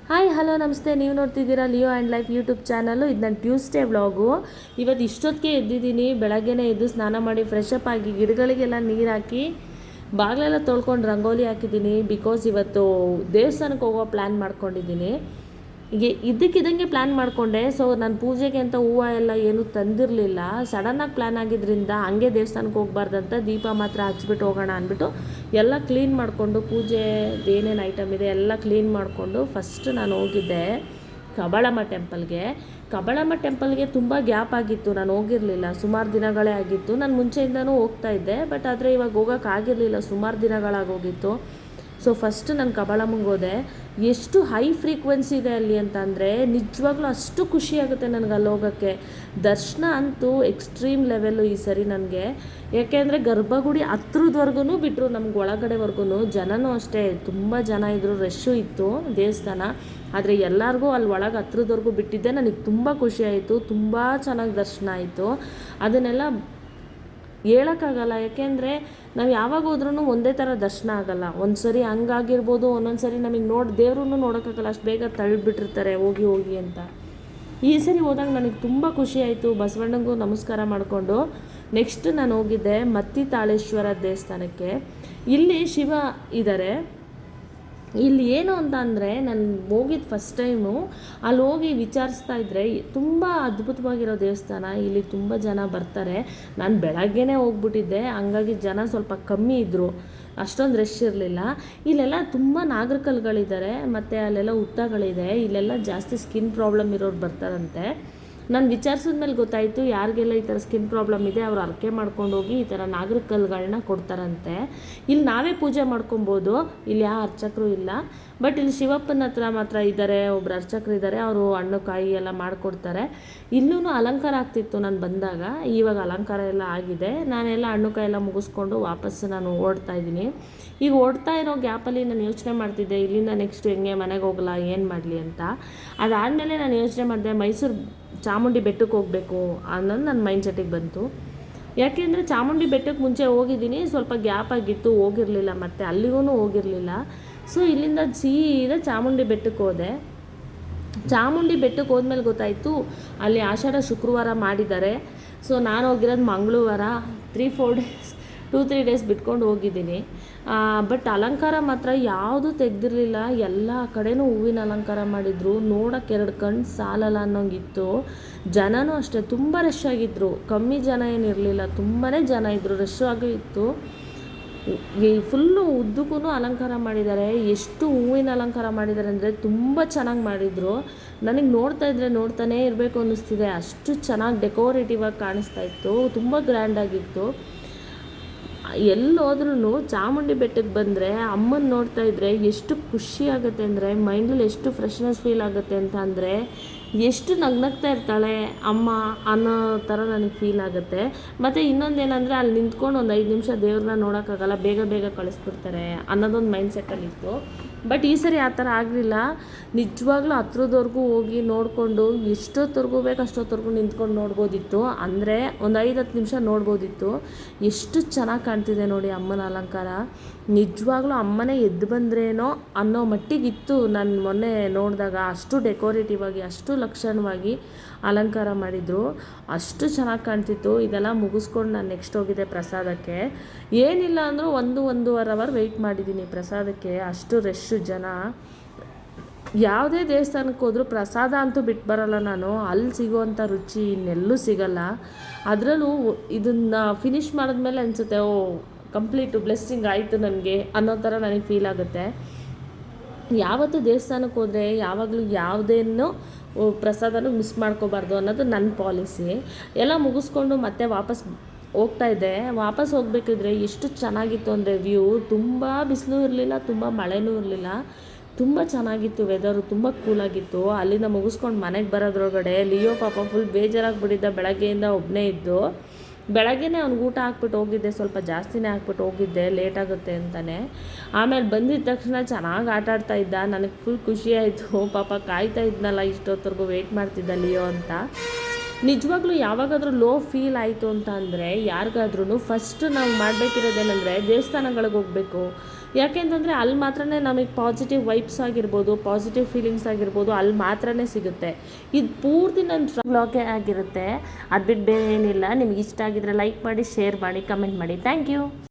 Hi hello ನಮಸ್ತೆ. ನೀವು ನೋಡ್ತಿದ್ದೀರಾ Leo and life YouTube channel. ಇದು ನನ್ನ ಟ್ಯೂಸ್ಡೇ ವ್ಲಾಗು. ಇವತ್ತು ಇಷ್ಟೊತ್ತಿಗೆ ಎದ್ದಿದ್ದೀನಿ. ಬೆಳಗ್ಗೆನೇ ಎದ್ದು ಸ್ನಾನ ಮಾಡಿ ಫ್ರೆಶ್ ಅಪ್ ಆಗಿ ಗಿಡಗಳಿಗೆಲ್ಲ ನೀರು ಹಾಕಿ ಬಾಗಿಲೆಲ್ಲ ತೊಳ್ಕೊಂಡು ರಂಗೋಲಿ ಹಾಕಿದ್ದೀನಿ. ಬಿಕಾಸ್ ಇವತ್ತು ದೇವಸ್ಥಾನಕ್ಕೆ ಹೋಗೋ ಪ್ಲ್ಯಾನ್ ಮಾಡ್ಕೊಂಡಿದ್ದೀನಿ. ಇದ್ದಕ್ಕಿದ್ದಂಗೆ ಪ್ಲ್ಯಾನ್ ಮಾಡಿಕೊಂಡೆ. ಸೊ ನಾನು ಪೂಜೆಗೆ ಅಂತ ಹೂವು ಎಲ್ಲ ಏನೂ ತಂದಿರಲಿಲ್ಲ. ಸಡನ್ನಾಗಿ ಪ್ಲ್ಯಾನ್ ಆಗಿದ್ದರಿಂದ ಹಂಗೆ ದೇವಸ್ಥಾನಕ್ಕೆ ಹೋಗ್ಬಾರ್ದಂತ ದೀಪ ಮಾತ್ರ ಹಚ್ಬಿಟ್ಟು ಹೋಗೋಣ ಅಂದ್ಬಿಟ್ಟು ಎಲ್ಲ ಕ್ಲೀನ್ ಮಾಡಿಕೊಂಡು ಪೂಜೆದು ಏನೇನು ಐಟಮ್ ಇದೆ ಎಲ್ಲ ಕ್ಲೀನ್ ಮಾಡಿಕೊಂಡು ಫಸ್ಟ್ ನಾನು ಹೋಗಿದ್ದೆ ಕಬಾಳಮ್ಮ ಟೆಂಪಲ್ಗೆ. ಕಬಾಳಮ್ಮ ಟೆಂಪಲ್ಗೆ ತುಂಬ ಗ್ಯಾಪ್ ಆಗಿತ್ತು, ನಾನು ಹೋಗಿರಲಿಲ್ಲ. ಸುಮಾರು ದಿನಗಳೇ ಆಗಿತ್ತು. ನಾನು ಮುಂಚೆಯಿಂದನೂ ಹೋಗ್ತಾಯಿದ್ದೆ, ಬಟ್ ಆದರೆ ಇವಾಗ ಹೋಗೋಕ್ಕಾಗಿರಲಿಲ್ಲ, ಸುಮಾರು ದಿನಗಳಾಗೋಗಿತ್ತು. ಸೊ ಫಸ್ಟ್ ನಾನು ಕಬಾಳಮ್ಮಂಗೆ ಹೋದೆ. ಎಷ್ಟು ಹೈ ಫ್ರೀಕ್ವೆನ್ಸಿ ಇದೆ ಅಲ್ಲಿ ಅಂತ ಅಂದರೆ ನಿಜವಾಗ್ಲೂ ಅಷ್ಟು ಖುಷಿಯಾಗುತ್ತೆ ನನಗೆ ಅಲ್ಲಿ ಹೋಗೋಕ್ಕೆ. ದರ್ಶನ ಅಂತೂ ಎಕ್ಸ್ಟ್ರೀಮ್ ಲೆವೆಲ್ಲು ಈ ಸರಿ ನನಗೆ. ಯಾಕೆಂದರೆ ಗರ್ಭಗುಡಿ ಹತ್ರದವರೆಗೂ ಬಿಟ್ಟರು, ನಮ್ಗೆ ಒಳಗಡೆವರೆಗೂ. ಜನನೂ ಅಷ್ಟೇ ತುಂಬ ಜನ ಇದ್ದರು, ರಶ್ಶು ಇತ್ತು ದೇವಸ್ಥಾನ. ಆದರೆ ಎಲ್ಲರಿಗೂ ಅಲ್ಲಿ ಒಳಗೆ ಹತ್ರದವರೆಗೂ ಬಿಟ್ಟಿದ್ದೆ. ನನಗೆ ತುಂಬ ಖುಷಿಯಾಯಿತು, ತುಂಬ ಚೆನ್ನಾಗಿ ದರ್ಶನ ಆಯಿತು. ಅದನ್ನೆಲ್ಲ ಹೇಳೋಕ್ಕಾಗಲ್ಲ. ಯಾಕೆಂದರೆ ನಾವು ಯಾವಾಗ ಹೋದ್ರೂ ಒಂದೇ ಥರ ದರ್ಶನ ಆಗೋಲ್ಲ. ಒಂದು ಸರಿ ಹಂಗಾಗಿರ್ಬೋದು, ಒಂದೊಂದು ಸರಿ ನಮಗೆ ದೇವ್ರನ್ನೂ ನೋಡೋಕ್ಕಾಗಲ್ಲ, ಅಷ್ಟು ಬೇಗ ತಳ್ಳಿಬಿಟ್ಟಿರ್ತಾರೆ ಹೋಗಿ ಹೋಗಿ ಅಂತ. ಈ ಸರಿ ಹೋದಾಗ ನನಗೆ ತುಂಬ ಖುಷಿ ಆಯಿತು. ಬಸವಣ್ಣಂಗೂ ನಮಸ್ಕಾರ ಮಾಡಿಕೊಂಡು ನೆಕ್ಸ್ಟ್ ನಾನು ಹೋಗಿದ್ದೆ ಮತ್ತಿ ತಾಳೇಶ್ವರ ದೇವಸ್ಥಾನಕ್ಕೆ. ಇಲ್ಲಿ ಶಿವ ಇದ್ದಾರೆ. ಇಲ್ಲಿ ಏನು ಅಂತ ಅಂದರೆ ನಾನು ಹೋಗಿದ್ದು ಫಸ್ಟ್ ಟೈಮು. ಅಲ್ಲಿ ಹೋಗಿ ವಿಚಾರಿಸ್ತಾ ಇದ್ದರೆ ತುಂಬ ಅದ್ಭುತವಾಗಿರೋ ದೇವಸ್ಥಾನ. ಇಲ್ಲಿ ತುಂಬ ಜನ ಬರ್ತಾರೆ. ನಾನು ಬೆಳಗ್ಗೆನೇ ಹೋಗ್ಬಿಟ್ಟಿದ್ದೆ, ಹಂಗಾಗಿ ಜನ ಸ್ವಲ್ಪ ಕಮ್ಮಿ ಇದ್ದರು, ಅಷ್ಟೊಂದು ರಶ್ ಇರಲಿಲ್ಲ. ಇಲ್ಲೆಲ್ಲ ತುಂಬ ನಾಗರಕಲ್ಲುಗಳಿದ್ದಾರೆ, ಮತ್ತು ಅಲ್ಲೆಲ್ಲ ಹುತ್ತಗಳಿದೆ. ಇಲ್ಲೆಲ್ಲ ಜಾಸ್ತಿ ಸ್ಕಿನ್ ಪ್ರಾಬ್ಲಮ್ ಇರೋರು ಬರ್ತಾರಂತೆ. ನಾನು ವಿಚಾರಿಸಿದ್ಮೇಲೆ ಗೊತ್ತಾಯಿತು ಯಾರಿಗೆಲ್ಲ ಈ ಥರ ಸ್ಕಿನ್ ಪ್ರಾಬ್ಲಮ್ ಇದೆ ಅವ್ರು ಹರಕೆ ಮಾಡ್ಕೊಂಡು ಹೋಗಿ ಈ ಥರ ನಾಗರಕಲ್ಲುಗಳನ್ನ ಕೊಡ್ತಾರಂತೆ. ಇಲ್ಲಿ ನಾವೇ ಪೂಜೆ ಮಾಡ್ಕೊಬೋದು, ಇಲ್ಲಿ ಯಾವ ಅರ್ಚಕರು ಇಲ್ಲ. ಬಟ್ ಇಲ್ಲಿ ಶಿವಪ್ಪನ ಹತ್ರ ಮಾತ್ರ ಇದ್ದಾರೆ, ಒಬ್ರು ಅರ್ಚಕರು ಇದ್ದಾರೆ, ಅವರು ಹಣ್ಣು ಕಾಯಿ ಎಲ್ಲ ಮಾಡಿಕೊಡ್ತಾರೆ. ಇಲ್ಲೂ ಅಲಂಕಾರ ಆಗ್ತಿತ್ತು ನಾನು ಬಂದಾಗ. ಇವಾಗ ಅಲಂಕಾರ ಎಲ್ಲ ಆಗಿದೆ. ನಾನೆಲ್ಲ ಹಣ್ಣು ಕಾಯಿ ಎಲ್ಲ ಮುಗಿಸ್ಕೊಂಡು ವಾಪಸ್ಸು ನಾನು ಓಡ್ತಾ ಇದ್ದೀನಿ. ಈಗ ಓಡ್ತಾ ಇರೋ ಗ್ಯಾಪಲ್ಲಿ ನಾನು ಯೋಚನೆ ಮಾಡ್ತಿದ್ದೆ ಇಲ್ಲಿಂದ ನೆಕ್ಸ್ಟ್ ಹೆಂಗೆ ಮನೆಗೆ ಹೋಗಲ್ಲ, ಏನು ಮಾಡಲಿ ಅಂತ. ಅದಾದಮೇಲೆ ನಾನು ಯೋಚನೆ ಮಾಡಿದೆ ಮೈಸೂರು ಚಾಮುಂಡಿ ಬೆಟ್ಟಕ್ಕೆ ಹೋಗಬೇಕು ಅನ್ನೋದು ನನ್ನ ಮೈಂಡ್ ಸೆಟ್ಟಿಗೆ ಬಂತು. ಯಾಕೆಂದರೆ ಚಾಮುಂಡಿ ಬೆಟ್ಟಕ್ಕೆ ಮುಂಚೆ ಹೋಗಿದ್ದೀನಿ, ಸ್ವಲ್ಪ ಗ್ಯಾಪ್ ಆಗಿತ್ತು, ಹೋಗಿರಲಿಲ್ಲ, ಮತ್ತು ಅಲ್ಲಿಗೂ ಹೋಗಿರಲಿಲ್ಲ. ಸೊ ಇಲ್ಲಿಂದ ಸೀದಾ ಚಾಮುಂಡಿ ಬೆಟ್ಟಕ್ಕೆ ಹೋದೆ. ಚಾಮುಂಡಿ ಬೆಟ್ಟಕ್ಕೆ ಹೋದ್ಮೇಲೆ ಗೊತ್ತಾಯಿತು ಅಲ್ಲಿ ಆಷಾಢ ಶುಕ್ರವಾರ ಮಾಡಿದ್ದಾರೆ. ಸೊ ನಾನು ಹೋಗಿರೋದು ಮಂಗಳವಾರ. 2-3 ಡೇಸ್ ಬಿಟ್ಕೊಂಡು ಹೋಗಿದ್ದೀನಿ. ಬಟ್ ಅಲಂಕಾರ ಮಾತ್ರ ಯಾವುದೂ ತೆಗ್ದಿರಲಿಲ್ಲ. ಎಲ್ಲ ಕಡೆನೂ ಹೂವಿನ ಅಲಂಕಾರ ಮಾಡಿದರು. ನೋಡೋಕ್ಕೆ 2 ಕಣ್ಣು ಸಾಲಲ್ಲ ಅನ್ನೋಂಗಿತ್ತು. ಜನನೂ ಅಷ್ಟೇ ತುಂಬ ರಶ್ ಆಗಿದ್ದರು, ಕಮ್ಮಿ ಜನ ಏನಿರಲಿಲ್ಲ, ತುಂಬಾ ಜನ ಇದ್ದರು, ರಶ್ ಆಗೂ ಇತ್ತು. ಫುಲ್ಲು ಉದ್ದಕ್ಕೂ ಅಲಂಕಾರ ಮಾಡಿದ್ದಾರೆ. ಎಷ್ಟು ಹೂವಿನ ಅಲಂಕಾರ ಮಾಡಿದ್ದಾರೆ ಅಂದರೆ ತುಂಬ ಚೆನ್ನಾಗಿ ಮಾಡಿದರು. ನನಗೆ ನೋಡ್ತಾ ಇದ್ದರೆ ನೋಡ್ತಾನೇ ಇರಬೇಕು ಅನ್ನಿಸ್ತಿದೆ, ಅಷ್ಟು ಚೆನ್ನಾಗಿ ಡೆಕೋರೇಟಿವ್ ಆಗಿ ಕಾಣಿಸ್ತಾ ಇತ್ತು, ತುಂಬ ಗ್ರ್ಯಾಂಡಾಗಿತ್ತು. ಎಲ್ಲೋದ್ರೂ ಚಾಮುಂಡಿ ಬೆಟ್ಟಕ್ಕೆ ಬಂದರೆ ಅಮ್ಮನ ನೋಡ್ತಾ ಇದ್ದರೆ ಎಷ್ಟು ಖುಷಿ ಆಗುತ್ತೆ ಅಂದರೆ, ಮೈಂಡಲ್ಲಿ ಎಷ್ಟು ಫ್ರೆಶ್ನೆಸ್ ಫೀಲ್ ಆಗುತ್ತೆ ಅಂತ ಅಂದರೆ, ಎಷ್ಟು ನಗ್ನಗ್ತಾ ಇರ್ತಾಳೆ ಅಮ್ಮ ಅನ್ನೋ ಥರ ನನಗೆ ಫೀಲ್ ಆಗುತ್ತೆ. ಮತ್ತು ಇನ್ನೊಂದೇನೆಂದರೆ ಅಲ್ಲಿ ನಿಂತ್ಕೊಂಡು ಒಂದು 5 ನಿಮಿಷ ದೇವ್ರನ್ನ ನೋಡೋಕ್ಕಾಗಲ್ಲ, ಬೇಗ ಬೇಗ ಕಳಿಸ್ಬಿಡ್ತಾರೆ ಅನ್ನೋದೊಂದು ಮೈಂಡ್ ಸೆಟ್ಟಲ್ಲಿತ್ತು. ಬಟ್ ಈ ಸರಿ ಆ ಥರ ಆಗಲಿಲ್ಲ. ನಿಜವಾಗ್ಲೂ ಹತ್ರದವರೆಗೂ ಹೋಗಿ ನೋಡಿಕೊಂಡು ಎಷ್ಟೊತ್ತವರೆಗೂ ಬೇಕು ಅಷ್ಟೊತ್ತವರೆಗೂ ನಿಂತ್ಕೊಂಡು ನೋಡ್ಬೋದಿತ್ತು. ಅಂದರೆ ಒಂದು 5-10 ನಿಮಿಷ ನೋಡ್ಬೋದಿತ್ತು. ಎಷ್ಟು ಚೆನ್ನಾಗಿ ಕಾಣ್ತಿದೆ ನೋಡಿ ಅಮ್ಮನ ಅಲಂಕಾರ. ನಿಜವಾಗ್ಲೂ ಅಮ್ಮನೇ ಎದ್ದು ಬಂದ್ರೇನೋ ಅನ್ನೋ ಮಟ್ಟಿಗಿತ್ತು. ನಾನು ಮೊನ್ನೆ ನೋಡಿದಾಗ ಅಷ್ಟು ಡೆಕೋರೇಟಿವ್ ಆಗಿ, ಅಷ್ಟು ಲಕ್ಷಣವಾಗಿ ಅಲಂಕಾರ ಮಾಡಿದರು, ಅಷ್ಟು ಚೆನ್ನಾಗಿ ಕಾಣ್ತಿತ್ತು. ಇದೆಲ್ಲ ಮುಗಿಸ್ಕೊಂಡು ನಾನು ನೆಕ್ಸ್ಟ್ ಹೋಗಿದ್ದೆ ಪ್ರಸಾದಕ್ಕೆ. ಏನಿಲ್ಲ ಅಂದರೂ 1-1.5 ಅವರ್ ವೆಯ್ಟ್ ಮಾಡಿದ್ದೀನಿ ಪ್ರಸಾದಕ್ಕೆ, ಅಷ್ಟು ರಶ್ಶು ಜನ. ಯಾವುದೇ ದೇವಸ್ಥಾನಕ್ಕೆ ಹೋದರೂ ಪ್ರಸಾದ ಅಂತೂ ಬಿಟ್ಟು ಬರೋಲ್ಲ ನಾನು. ಅಲ್ಲಿ ಸಿಗುವಂಥ ರುಚಿ ಇನ್ನೆಲ್ಲೂ ಸಿಗಲ್ಲ. ಅದರಲ್ಲೂ ಇದನ್ನು ಫಿನಿಷ್ ಮಾಡಿದ್ಮೇಲೆ ಅನಿಸುತ್ತೆ ಓ ಕಂಪ್ಲೀಟು ಬ್ಲೆಸ್ಸಿಂಗ್ ಆಯಿತು ನನಗೆ ಅನ್ನೋ ಥರ ನನಗೆ ಫೀಲ್ ಆಗುತ್ತೆ. ಯಾವತ್ತೂ ದೇವಸ್ಥಾನಕ್ಕೆ ಹೋದರೆ ಯಾವಾಗಲೂ ಯಾವುದೇನೋ ಪ್ರಸಾದನೂ ಮಿಸ್ ಮಾಡ್ಕೋಬಾರ್ದು ಅನ್ನೋದು ನನ್ನ ಪಾಲಿಸಿ. ಎಲ್ಲ ಮುಗಿಸ್ಕೊಂಡು ಮತ್ತೆ ವಾಪಸ್ ಹೋಗ್ತಾಯಿದ್ದೆ. ವಾಪಸ್ ಹೋಗಬೇಕಿದ್ರೆ ಎಷ್ಟು ಚೆನ್ನಾಗಿತ್ತು ಅಂದರೆ ವ್ಯೂ, ತುಂಬ ಬಿಸಿಲು ಇರಲಿಲ್ಲ, ತುಂಬ ಮಳೆನೂ ಇರಲಿಲ್ಲ, ತುಂಬ ಚೆನ್ನಾಗಿತ್ತು. ವೆದರು ತುಂಬ ಕೂಲಾಗಿತ್ತು. ಅಲ್ಲಿಂದ ಮುಗಿಸ್ಕೊಂಡು ಮನೆಗೆ ಬರೋದ್ರೊಳಗಡೆ ಲಿಯೋ ಪಾಪ ಫುಲ್ ಬೇಜಾರಾಗಿಬಿಟ್ಟಿದ್ದ. ಬೆಳಗ್ಗೆಯಿಂದ ಒಬ್ಬನೇ ಇದ್ದು, ಬೆಳಗ್ಗೆನೇ ಅವ್ನಿಗೆ ಊಟ ಹಾಕ್ಬಿಟ್ಟು ಹೋಗಿದ್ದೆ, ಸ್ವಲ್ಪ ಜಾಸ್ತಿನೇ ಹಾಕ್ಬಿಟ್ಟು ಹೋಗಿದ್ದೆ ಲೇಟಾಗುತ್ತೆ ಅಂತಲೇ. ಆಮೇಲೆ ಬಂದಿದ್ದ ತಕ್ಷಣ ಚೆನ್ನಾಗಿ ಆಟ ಆಡ್ತಾ ಇದ್ದ. ನನಗೆ ಫುಲ್ ಖುಷಿ ಆಯಿತು. ಪಾಪ ಕಾಯ್ತಾ ಇದ್ನಲ್ಲ ಇಷ್ಟೊತ್ತವರೆಗೂ ವೆಯ್ಟ್ ಮಾಡ್ತಿದ್ದ ಲಿಯೋ ಅಂತ. ನಿಜವಾಗ್ಲೂ ಯಾವಾಗಾದರೂ ಲೋ ಫೀಲ್ ಆಯಿತು ಅಂತ ಅಂದರೆ ಯಾರಿಗಾದ್ರೂ ಫಸ್ಟ್ ನಾವು ಮಾಡಬೇಕಿರೋದೇನೆಂದರೆ ದೇವಸ್ಥಾನಗಳಿಗೆ ಹೋಗಬೇಕು. ಯಾಕೆಂತಂದರೆ ಅಲ್ಲಿ ಮಾತ್ರ ನಮಗೆ ಪಾಸಿಟಿವ್ ವೈಬ್ಸ್ ಆಗಿರ್ಬೋದು, ಪಾಸಿಟಿವ್ ಫೀಲಿಂಗ್ಸ್ ಆಗಿರ್ಬೋದು ಅಲ್ಲಿ ಮಾತ್ರ ಸಿಗುತ್ತೆ. ಇದು ಪೂರ್ತಿ ನನ್ನ ವ್ಲಾಗೇ ಆಗಿರುತ್ತೆ. ಅದು ಬಿಟ್ಟು ಬೇರೆ ಏನಿಲ್ಲ. ನಿಮ್ಗೆ ಇಷ್ಟ ಆಗಿದ್ರೆ ಲೈಕ್ ಮಾಡಿ, ಶೇರ್ ಮಾಡಿ, ಕಮೆಂಟ್ ಮಾಡಿ. Thank you.